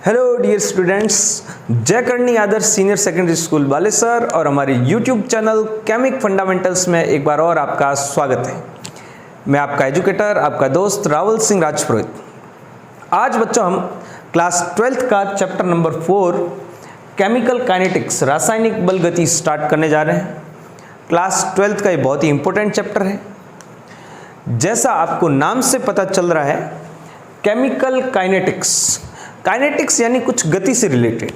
Hello dear students, जय करनी आदर्श senior secondary school Balesar और हमारे यूट्यूब चैनल केमिक फंडामेंटल्स में एक बार और आपका स्वागत है। मैं आपका एजुकेटर, आपका दोस्त राहुल सिंह राजपुरोहित। आज बच्चों हम क्लास 12th का चैप्टर नंबर 4 केमिकल काइनेटिक्स रासायनिक बल गति स्टार्ट करने जा रहे हैं। क्लास 12th का ये बहुत ही इंपॉर्टेंट चैप्टर है। जैसा आपको नाम से पता चल रहा है, केमिकल काइनेटिक्स, काइनेटिक्स यानी कुछ गति से रिलेटेड,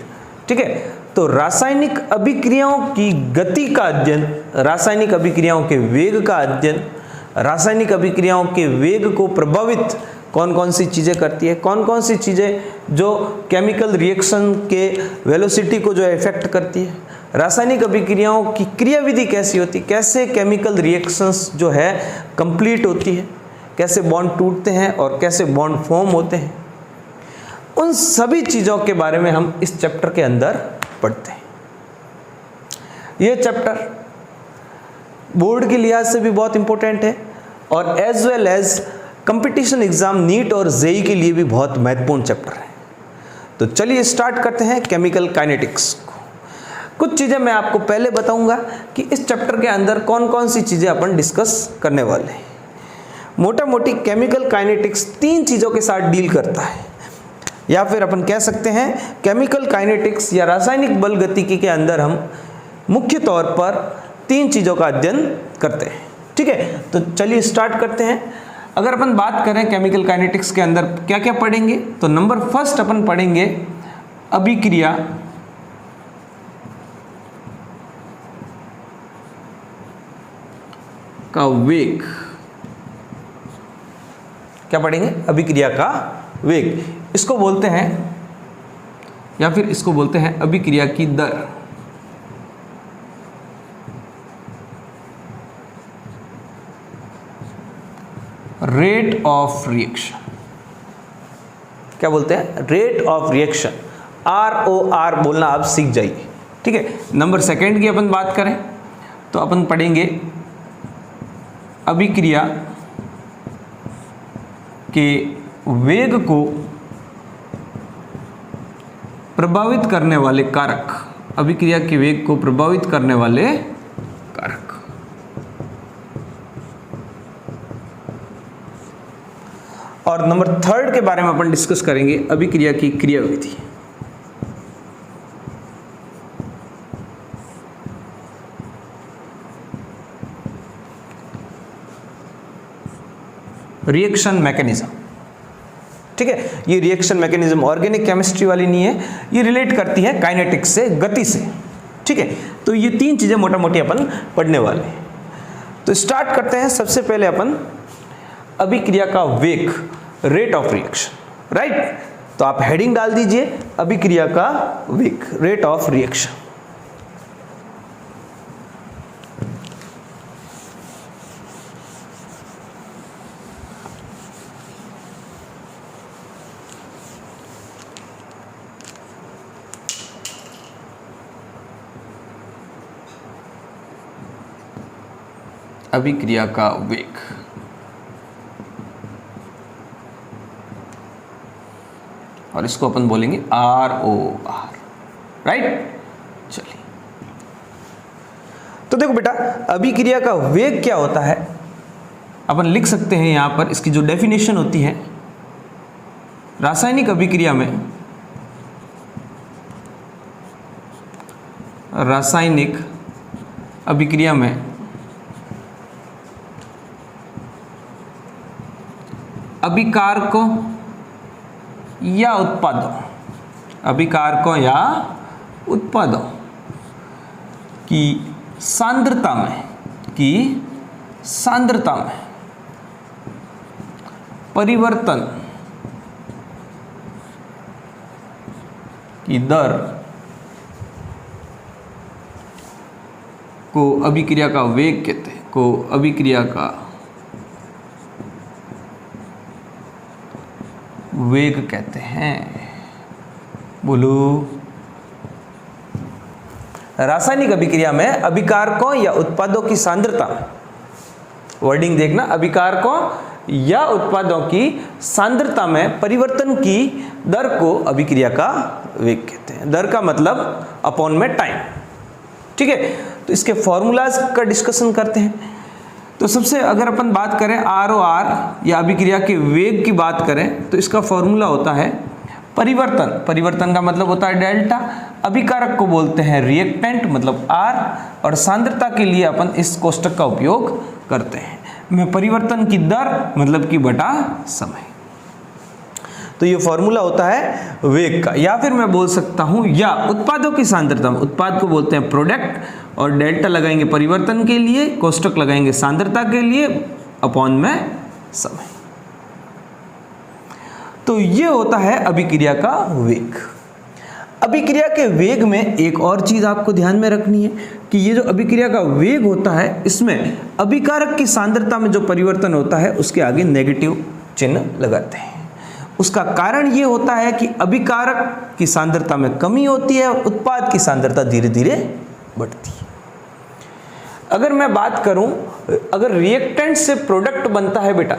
ठीक है। तो रासायनिक अभिक्रियाओं की गति का अध्ययन, रासायनिक अभिक्रियाओं के वेग का अध्ययन, रासायनिक अभिक्रियाओं के वेग को प्रभावित कौन कौन सी चीजें करती है, कौन कौन सी चीजें जो केमिकल रिएक्शन के वेलोसिटी को जो इफेक्ट करती है, रासायनिक अभिक्रियाओं की क्रियाविधि कैसी होती है, कैसे केमिकल रिएक्शंस जो है कंप्लीट होती है, कैसे बॉन्ड टूटते हैं और कैसे बॉन्ड फॉर्म होते हैं, उन सभी चीजों के बारे में हम इस चैप्टर के अंदर पढ़ते हैं। यह चैप्टर बोर्ड के लिहाज से भी बहुत इंपॉर्टेंट है और as well as competition exam NEET और जेई के लिए भी बहुत महत्वपूर्ण चैप्टर है। तो चलिए स्टार्ट करते हैं केमिकल काइनेटिक्स को। कुछ चीजें मैं आपको पहले बताऊंगा कि इस चैप्टर के अंदर कौन कौन सी चीजें अपन डिस्कस करने वाले हैं। मोटा मोटी केमिकल काइनेटिक्स 3 चीजों के साथ डील करता है, या फिर अपन कह सकते हैं केमिकल काइनेटिक्स या रासायनिक बल गतिकी के अंदर हम मुख्य तौर पर 3 चीज़ों का अध्ययन करते हैं, ठीक है। तो चलिए स्टार्ट करते हैं। अगर अपन बात करें केमिकल काइनेटिक्स के अंदर क्या क्या पढ़ेंगे, तो नंबर फर्स्ट अपन पढ़ेंगे अभिक्रिया का वेग। क्या पढ़ेंगे? अभिक्रिया का वेग। इसको बोलते हैं या फिर इसको बोलते हैं अभिक्रिया की दर। Rate of reaction. क्या बोलते हैं? Rate of reaction. ROR बोलना आप सीख जाइए, ठीक है। नंबर सेकंड की अपन बात करें तो अपन पढ़ेंगे अभिक्रिया के वेग को प्रभावित करने वाले कारक। अभिक्रिया के वेग को प्रभावित करने वाले कारक। और नंबर थर्ड के बारे में अपन डिस्कस करेंगे अभिक्रिया की क्रियाविधि। रिएक्शन मैकेनिज्म, ठीक है। ये रिएक्शन मैकेनिज्म ऑर्गेनिक केमिस्ट्री वाली नहीं है, ये रिलेट करती है काइनेटिक्स से, गति से, ठीक है। तो ये 3 चीजें मोटा मोटी अपन पढ़ने वाले हैं। तो स्टार्ट करते हैं। सबसे पहले अपन अभिक्रिया का वेग, रेट ऑफ रिएक्शन, राइट। तो आप हेडिंग डाल दीजिए अभिक्रिया का वेग, रेट ऑफ रिएक्शन। अभिक्रिया का वेग। और इसको अपन बोलेंगे ROR, राइट। चलिए, तो देखो बेटा, अभिक्रिया का वेग क्या होता है अपन लिख सकते हैं यहां पर। इसकी जो डेफिनेशन होती है, रासायनिक अभिक्रिया में, रासायनिक अभिक्रिया में अभिकारकों या उत्पादों, अभिकारकों या उत्पादों की सांद्रता में परिवर्तन की दर को अभिक्रिया का वेग कहते हैं, को अभिक्रिया का वेग कहते हैं। बोलो। रासायनिक अभिक्रिया में अभिकारकों या उत्पादों की सांद्रता, वर्डिंग देखना, अभिकारकों या उत्पादों की सांद्रता में परिवर्तन की दर को अभिक्रिया का वेग कहते हैं। दर का मतलब अपॉन में टाइम, ठीक है। तो इसके फॉर्मूलाज का डिस्कशन करते हैं। तो सबसे अगर अपन बात करें ROR या अभिक्रिया के वेग की बात करें तो इसका फॉर्मूला होता है परिवर्तन, परिवर्तन का मतलब होता है डेल्टा, अभिकारक को बोलते हैं रिएक्टेंट मतलब R, और सांद्रता के लिए अपन इस कोष्टक का उपयोग करते हैं में परिवर्तन की दर मतलब कि बटा समय। तो ये फॉर्मूला होता है वेग का। या फिर मैं बोल सकता हूं या उत्पादों की सांद्रता में, उत्पाद को बोलते हैं प्रोडक्ट, और डेल्टा लगाएंगे परिवर्तन के लिए, कोष्टक लगाएंगे सांद्रता के लिए, अपॉन में समय। तो ये होता है अभिक्रिया का वेग। अभिक्रिया के वेग में एक और चीज आपको ध्यान में रखनी है कि ये जो अभिक्रिया का वेग होता है इसमें अभिकारक की सांद्रता में जो परिवर्तन होता है उसके आगे नेगेटिव चिन्ह लगाते हैं। उसका कारण ये होता है कि अभिकारक की सांद्रता में कमी होती है और उत्पाद की सांद्रता धीरे धीरे बढ़ती है। अगर मैं बात करूं, अगर रिएक्टेंट से प्रोडक्ट बनता है बेटा,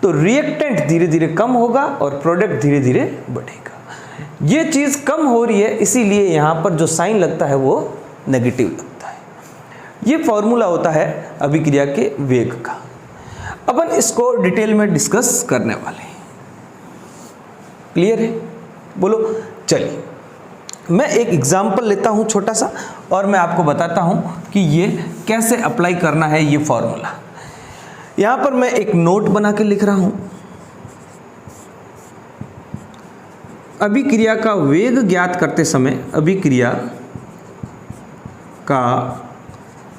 तो रिएक्टेंट धीरे धीरे कम होगा और प्रोडक्ट धीरे धीरे बढ़ेगा। ये चीज कम हो रही है, इसीलिए यहां पर जो साइन लगता है वो नेगेटिव लगता है। ये फॉर्मूला होता है अभिक्रिया के वेग का। अपन इसको डिटेल में डिस्कस करने वाले हैं। क्लियर है? बोलो। चलिए मैं एक एग्जांपल लेता हूं छोटा सा और मैं आपको बताता हूं कि ये कैसे अप्लाई करना है ये फॉर्मूला। यहां पर मैं एक नोट बना के लिख रहा हूं। अभिक्रिया का वेग ज्ञात करते समय, अभिक्रिया का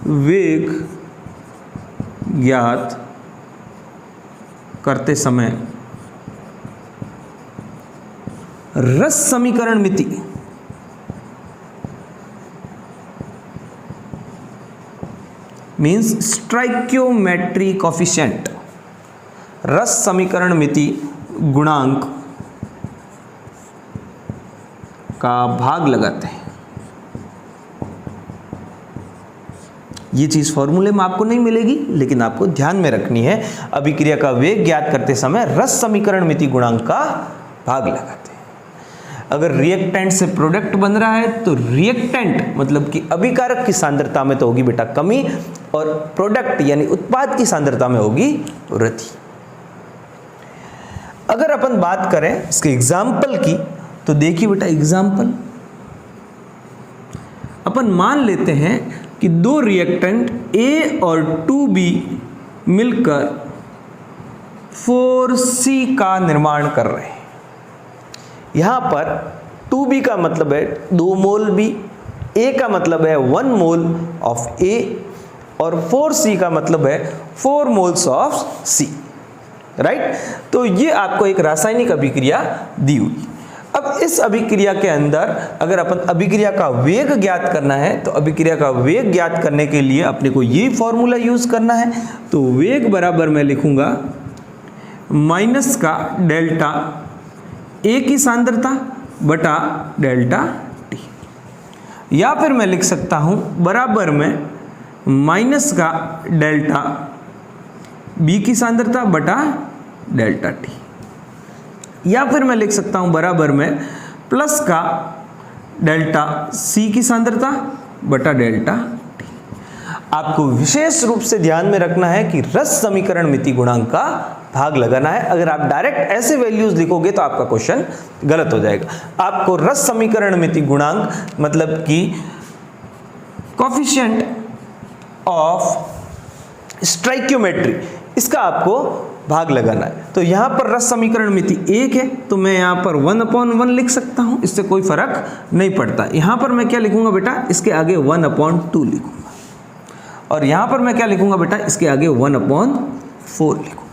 वेग ज्ञात करते समय रस समीकरण मिति मीन्स स्टोइकियोमेट्री कोफिशिएंट, रस समीकरण मिति गुणांक का भाग लगाते हैं। ये चीज फॉर्मूले में आपको नहीं मिलेगी, लेकिन आपको ध्यान में रखनी है। अभिक्रिया का वेग ज्ञात करते समय रस समीकरण मिति गुणांक का भाग लगाते हैं। अगर रिएक्टेंट से प्रोडक्ट बन रहा है तो रिएक्टेंट मतलब कि अभिकारक की सांद्रता में तो होगी बेटा कमी, और प्रोडक्ट यानी उत्पाद की सांद्रता में होगी वृद्धि। अगर अपन बात करें इसके एग्जाम्पल की, तो देखिए बेटा एग्जाम्पल, अपन मान लेते हैं कि दो रिएक्टेंट A और 2B मिलकर 4C का निर्माण कर रहे हैं। यहां पर 2B का मतलब है 2 मोल B, A का मतलब है 1 मोल ऑफ A, और 4C का मतलब है 4 मोल्स ऑफ C, राइट। तो ये आपको एक रासायनिक अभिक्रिया दी हुई। अब इस अभिक्रिया के अंदर अगर अपन अभिक्रिया का वेग ज्ञात करना है, तो अभिक्रिया का वेग ज्ञात करने के लिए अपने को ये फॉर्मूला यूज करना है। तो वेग बराबर मैं लिखूंगा माइनस का डेल्टा A की सांद्रता बटा डेल्टा T, या फिर मैं लिख सकता हूं बराबर में माइनस का डेल्टा B की सांद्रता बटा डेल्टा T, या फिर मैं लिख सकता हूं बराबर में प्लस का डेल्टा C की सांद्रता बटा डेल्टा T। आपको विशेष रूप से ध्यान में रखना है कि रस समीकरण मिति गुणांक का भाग लगाना है। अगर आप डायरेक्ट ऐसे वैल्यूज लिखोगे तो आपका क्वेश्चन गलत हो जाएगा। आपको रस समीकरण मिति गुणांक मतलब कि कोफिशिएंट ऑफ स्टोइकियोमेट्री, इसका आपको भाग लगाना है। तो यहां पर रस समीकरण मिति 1 है, तो मैं यहां पर 1/1 लिख सकता हूं, इससे कोई फर्क नहीं पड़ता। यहां पर मैं क्या लिखूंगा बेटा, इसके आगे 1/2 लिखूंगा, और यहां पर मैं क्या लिखूंगा बेटा, इसके आगे 1/4 लिखूंगा।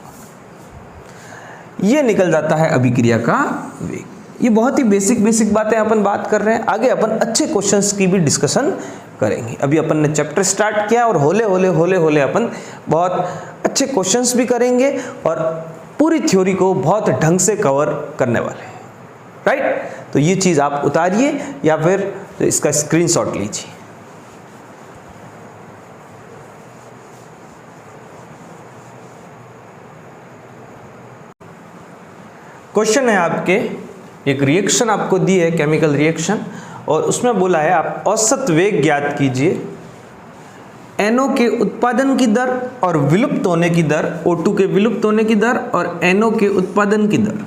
ये निकल जाता है अभिक्रिया का वेग। ये बहुत ही बेसिक बातें अपन बात कर रहे हैं। आगे अपन अच्छे क्वेश्चंस की भी डिस्कशन करेंगे। अभी अपन ने चैप्टर स्टार्ट किया और होले होले अपन बहुत अच्छे क्वेश्चंस भी करेंगे और पूरी थ्योरी को बहुत ढंग से कवर करने वाले हैं, राइट। तो ये चीज़ आप उतारिए या फिर इसका स्क्रीनशॉट लीजिए। क्वेश्चन है आपके, एक रिएक्शन आपको दी है, केमिकल रिएक्शन, और उसमें बोला है आप औसत वेग ज्ञात कीजिए। NO के उत्पादन की दर और विलुप्त होने की दर, O2 के विलुप्त होने की दर और NO के उत्पादन की दर।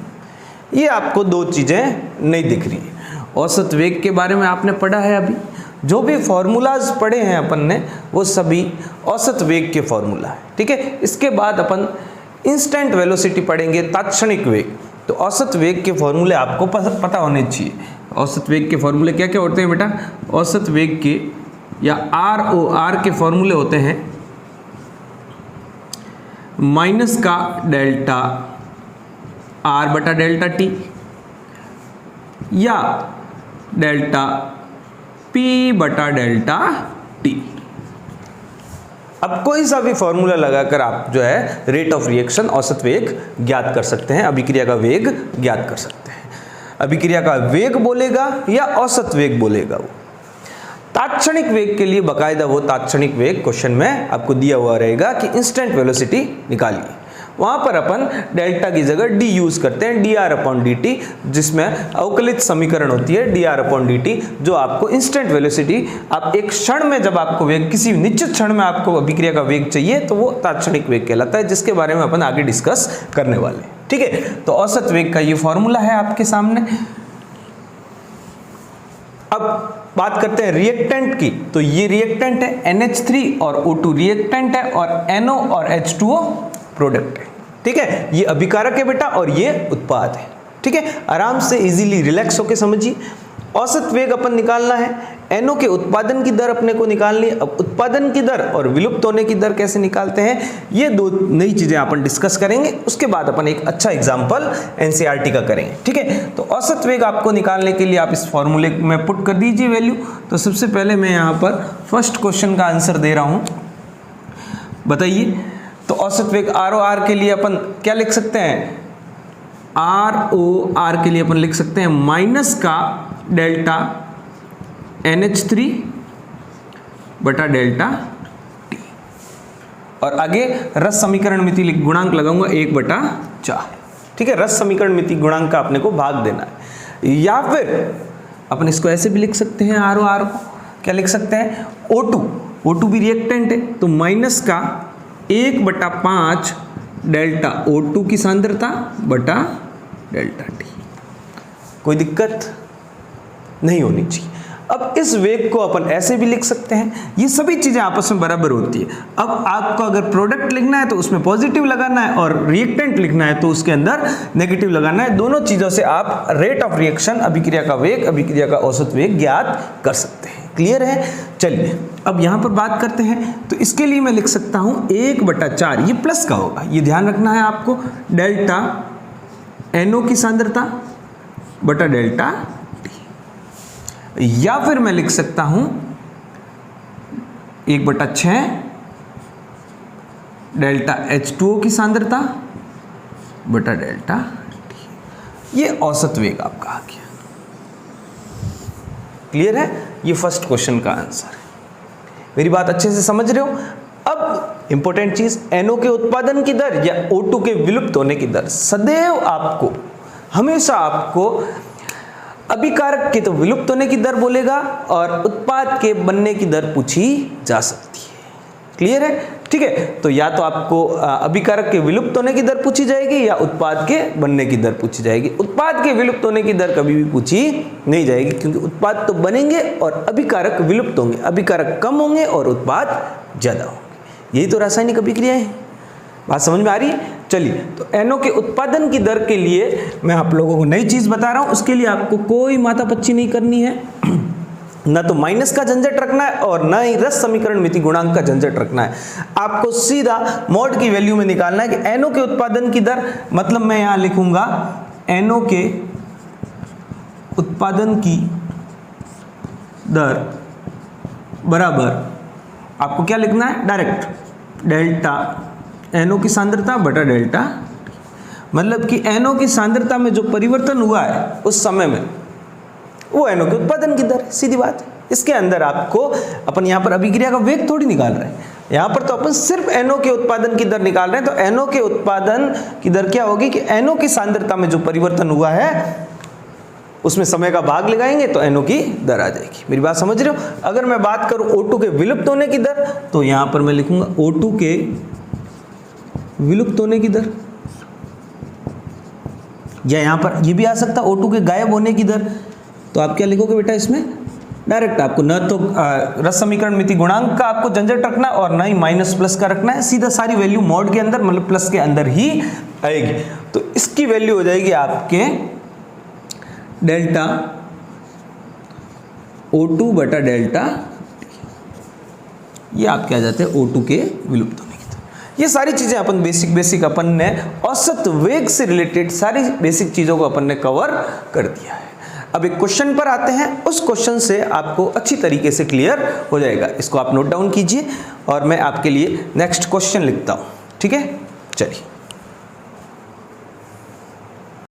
ये आपको दो चीज़ें नहीं दिख रही है। औसत वेग के बारे में आपने पढ़ा है अभी, जो भी फॉर्मूलाज पढ़े हैं अपन ने वो सभी औसत वेग के फॉर्मूला है, ठीक है। इसके बाद अपन इंस्टेंट वेलोसिटी पढ़ेंगे, तात्क्षणिक वेग। तो औसत वेग के फॉर्मूले आपको पता होने चाहिए। औसत वेग के फॉर्मूले क्या क्या होते हैं बेटा? औसत वेग के या ROR के फॉर्मूले होते हैं माइनस का डेल्टा R बटा डेल्टा T या डेल्टा P बटा डेल्टा T। अब कोई सा भी फॉर्मूला लगाकर आप जो है रेट ऑफ रिएक्शन, औसत वेग ज्ञात कर सकते हैं, अभिक्रिया का वेग ज्ञात कर सकते हैं। अभिक्रिया का वेग बोलेगा या औसत वेग बोलेगा वो। तात्क्षणिक वेग के लिए बकायदा वो तात्क्षणिक वेग क्वेश्चन में आपको दिया हुआ रहेगा कि इंस्टेंट वेलोसिटी निकालिए। वहां पर अपन डेल्टा की जगह d यूज करते हैं, dr/dt, जिसमें अवकलित समीकरण होती है dr/dt, जो आपको इंस्टेंट वेलोसिटी, आप एक क्षण में जब आपको वेग, किसी निश्चित क्षण में आपको अभिक्रिया का वेग चाहिए तो वो तात्क्षणिक वेग कहलाता है, जिसके बारे में अपन आगे डिस्कस करने वाले हैं, ठीक है। तो औसत वेग का ये फॉर्मूला है आपके सामने। अब बात करते हैं रिएक्टेंट की। तो ये रिएक्टेंट है NH3 और O2 रिएक्टेंट है और NO और H2O प्रोडक्ट है, ठीक है। ये अभिकारक है बेटा और ये उत्पाद है, ठीक है। आराम से इजीली रिलैक्स होकर समझिए। औसत वेग अपन निकालना है, NO के उत्पादन की दर अपने को निकालनी है। अब उत्पादन की दर और विलुप्त होने की दर कैसे निकालते हैं, ये दो नई चीजें अपन डिस्कस करेंगे। उसके बाद अपन एक अच्छा एग्जांपल NCERT का करेंगे, ठीक है। तो औसत वेग आपको निकालने के लिए आप इस फॉर्मूले में पुट कर दीजिए वैल्यू। तो सबसे पहले मैं यहाँ पर फर्स्ट क्वेश्चन का आंसर दे रहा हूँ, बताइए। तो औसत वेग ROR के लिए अपन क्या लिख सकते हैं? ROR के लिए अपन लिख सकते हैं माइनस का डेल्टा NH3 बटा डेल्टा T, और आगे रस समीकरण मिति गुणांक लगाऊंगा 1/4, ठीक है। रस समीकरण मिति गुणांक का अपने को भाग देना है। या फिर अपन इसको ऐसे भी लिख सकते हैं, ROR को क्या लिख सकते हैं? O2 भी रिएक्टेंट है, तो माइनस का 1/5 डेल्टा O2 की सांद्रता बटा डेल्टा T। कोई दिक्कत नहीं होनी चाहिए। अब इस वेग को अपन ऐसे भी लिख सकते हैं, ये सभी चीजें आपस में बराबर होती है। अब आपको अगर प्रोडक्ट लिखना है तो उसमें पॉजिटिव लगाना है और रिएक्टेंट लिखना है तो उसके अंदर नेगेटिव लगाना है। दोनों चीजों से आप रेट ऑफ रिएक्शन, अभिक्रिया का वेग, अभिक्रिया का औसत वेग ज्ञात कर सकते हैं। क्लियर है? चलिए अब यहां पर बात करते हैं। तो इसके लिए मैं लिख सकता हूं 1/4, ये प्लस का होगा, ये ध्यान रखना है आपको, डेल्टा NO की सांद्रता बटा डेल्टा T। या फिर मैं लिख सकता हूं 1/6 डेल्टा H2O की सांद्रता बटा डेल्टा T। ये औसत वेग आपका आ गया। क्लियर है? ये फर्स्ट क्वेश्चन का आंसर है। मेरी बात अच्छे से समझ रहे हो? अब इंपॉर्टेंट चीज, NO के उत्पादन की दर या O2 के विलुप्त होने की दर, सदैव आपको, हमेशा आपको अभिकारक के तो विलुप्त होने की दर बोलेगा और उत्पाद के बनने की दर पूछी जा सकती है। क्लियर है? ठीक है। तो या तो आपको अभिकारक के विलुप्त होने की दर पूछी जाएगी या उत्पाद के बनने की दर पूछी जाएगी। उत्पाद के विलुप्त होने की दर कभी भी पूछी नहीं जाएगी, क्योंकि उत्पाद तो बनेंगे और अभिकारक विलुप्त होंगे। अभिकारक कम होंगे और उत्पाद ज्यादा होंगे। यही तो रासायनिक अभिक्रिया है। बात समझ में आ रही है? चलिए, तो NO के उत्पादन की दर के लिए मैं आप लोगों को नई चीज बता रहा हूं। उसके लिए आपको कोई माथापच्ची नहीं करनी है, ना तो माइनस का झंझट रखना है और ना ही रस समीकरण मिति गुणांक का झंझट रखना है। आपको सीधा मोड की वैल्यू में निकालना है कि NO के उत्पादन की दर, मतलब मैं यहां लिखूंगा NO के उत्पादन की दर बराबर, आपको क्या लिखना है? डायरेक्ट डेल्टा NO की सांद्रता बटा डेल्टा, मतलब कि NO की सांद्रता में जो परिवर्तन हुआ है उस समय में, वो NO के उत्पादन की दर है। सीधी बात है। इसके अंदर आपको, अपन यहाँ पर अभिक्रिया का वेग थोड़ी निकाल रहे हैं, यहाँ पर तो अपन सिर्फ NO के उत्पादन की दर निकाल रहे हैं, तो NO के उत्पादन की दर क्या होगी कि NO की सांद्रता में जो परिवर्तन हुआ है उसमें समय का भाग लगाएंगे तो NO की दर आ जाएगी। मेरी बात समझ रहे हो? अगर मैं बात करूं O2 के विलुप्त होने की दर, तो यहां पर मैं लिखूंगा O2 के विलुप्त होने की दर, या यहां पर ये भी आ सकता O2 के गायब होने की दर। तो आप क्या लिखोगे बेटा इसमें? डायरेक्ट आपको न तो रस समीकरण मिति गुणांक का आपको झंझट रखना और न ही माइनस प्लस का रखना है, सीधा सारी वैल्यू मॉड के अंदर मतलब प्लस के अंदर ही आएगी। तो इसकी वैल्यू हो जाएगी आपके डेल्टा O2 बटा डेल्टा, ये आपके आ जाते हैं O2 के विलुप्त होने की दर। ये सारी चीजें अपन बेसिक अपन ने औसत वेग से रिलेटेड सारी बेसिक चीजों को अपन ने कवर कर दिया है। अब एक क्वेश्चन पर आते हैं, उस क्वेश्चन से आपको अच्छी तरीके से क्लियर हो जाएगा। इसको आप नोट डाउन कीजिए और मैं आपके लिए नेक्स्ट क्वेश्चन लिखता हूं, ठीक है? चलिए।